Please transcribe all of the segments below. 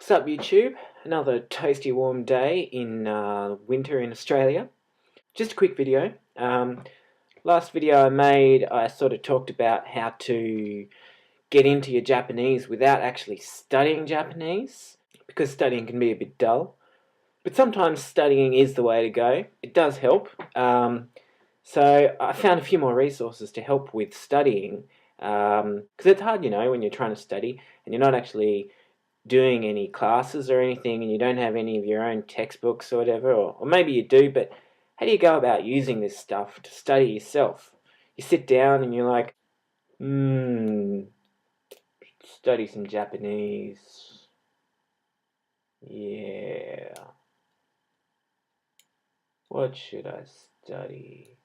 What's up, YouTube? Another toasty warm day in winter in Australia. Just a quick video. Last video I made, I sort of talked about how to get into your Japanese without actually studying Japanese, because studying can be a bit dull. But sometimes studying is the way to go. It does help. So I found a few more resources to help with studying, because it's hard, when you're trying to study and you're not actually doing any classes or anything, and you don't have any of your own textbooks or whatever, or maybe you do, but how do you go about using this stuff to study yourself? You sit down and you're like, study some Japanese. Yeah. What should I study?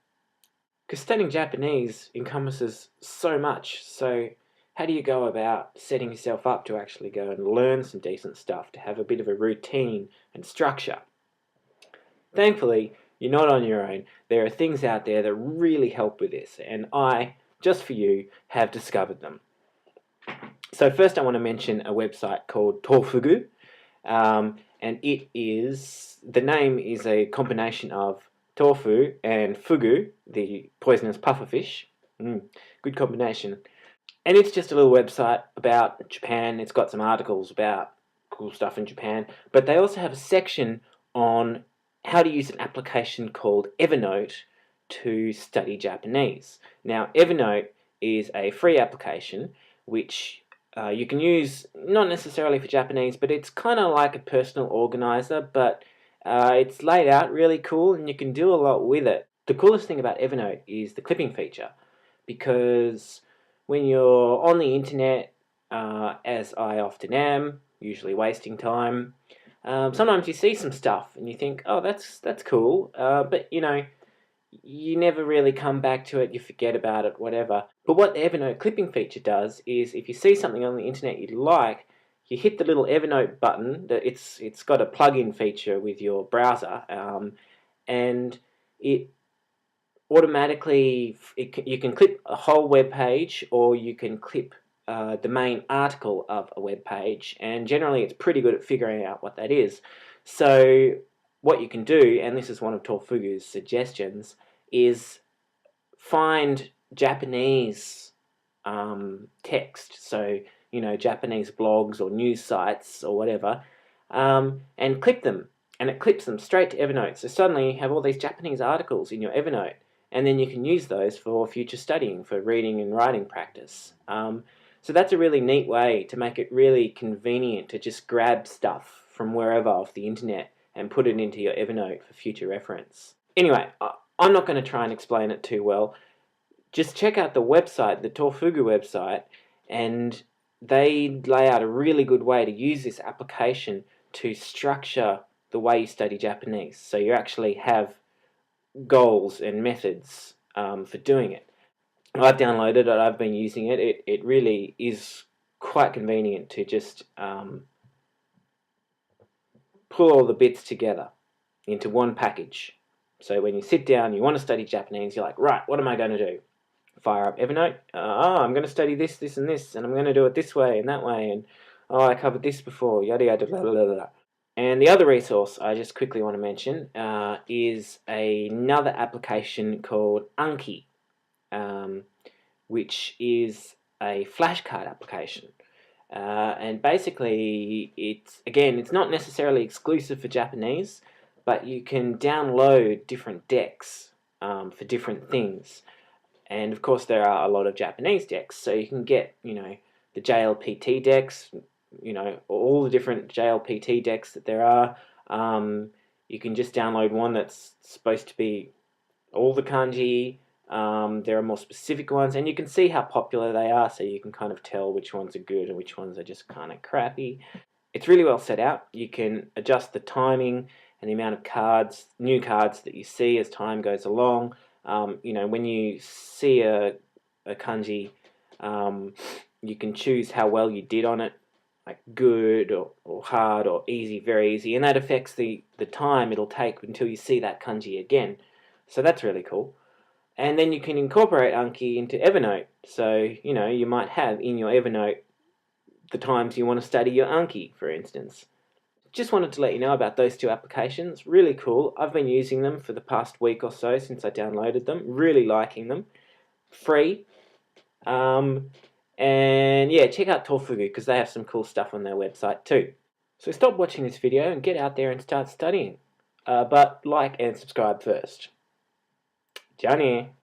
Because studying Japanese encompasses so much, so how do you go about setting yourself up to actually go and learn some decent stuff, to have a bit of a routine and structure? Thankfully, you're not on your own. There are things out there that really help with this, and I, just for you, have discovered them. So first I want to mention a website called Tofugu, and the name is a combination of tofu and fugu, the poisonous pufferfish. Good combination. And it's just a little website about Japan. It's got some articles about cool stuff in Japan, but they also have a section on how to use an application called Evernote to study Japanese. Now, Evernote is a free application which you can use not necessarily for Japanese, but it's kind of like a personal organizer, but it's laid out really cool and you can do a lot with it. The coolest thing about Evernote is the clipping feature, because when you're on the internet, as I often am, usually wasting time, sometimes you see some stuff and you think, oh, that's cool, but you never really come back to it, you forget about it, whatever. But what the Evernote clipping feature does is, if you see something on the internet you like, you hit the little Evernote button. It's got a plug-in feature with your browser, and it automatically, you can clip a whole web page, or you can clip the main article of a web page, and generally it's pretty good at figuring out what that is. So what you can do, and this is one of Tofugu's suggestions, is find Japanese text, so Japanese blogs or news sites or whatever, and clip them, and it clips them straight to Evernote. So suddenly you have all these Japanese articles in your Evernote, and then you can use those for future studying, for reading and writing practice. So that's a really neat way to make it really convenient to just grab stuff from wherever off the internet and put it into your Evernote for future reference. Anyway, I'm not going to try and explain it too well. Just check out the website, the Tofugu website, and they lay out a really good way to use this application to structure the way you study Japanese. So you actually have goals and methods for doing it. I've downloaded it, I've been using it. It really is quite convenient to just pull all the bits together into one package. So when you sit down, you want to study Japanese, you're like, right, what am I going to do? Fire up Evernote. I'm going to study this, this, and this, and I'm going to do it this way and that way, and I covered this before, yada yada blah blah blah. And the other resource I just quickly want to mention is another application called Anki, which is a flashcard application. And basically, it's not necessarily exclusive for Japanese, but you can download different decks for different things. And of course, there are a lot of Japanese decks, so you can get, the JLPT decks, all the different JLPT decks that there are. You can just download one that's supposed to be all the kanji. There are more specific ones, and you can see how popular they are, so you can kind of tell which ones are good and which ones are just kind of crappy. It's really well set out. You can adjust the timing and the amount of cards, new cards that you see as time goes along. When you see a kanji, you can choose how well you did on it, like good or hard or easy, very easy, and that affects the time it'll take until you see that kanji again. So that's really cool. And then you can incorporate Anki into Evernote. So, you might have in your Evernote the times you want to study your Anki, for instance. Just wanted to let you know about those two applications. Really cool. I've been using them for the past week or so since I downloaded them. Really liking them. Free. And yeah, check out Tofugu because they have some cool stuff on their website too. So stop watching this video and get out there and start studying. But like and subscribe first. Johnny.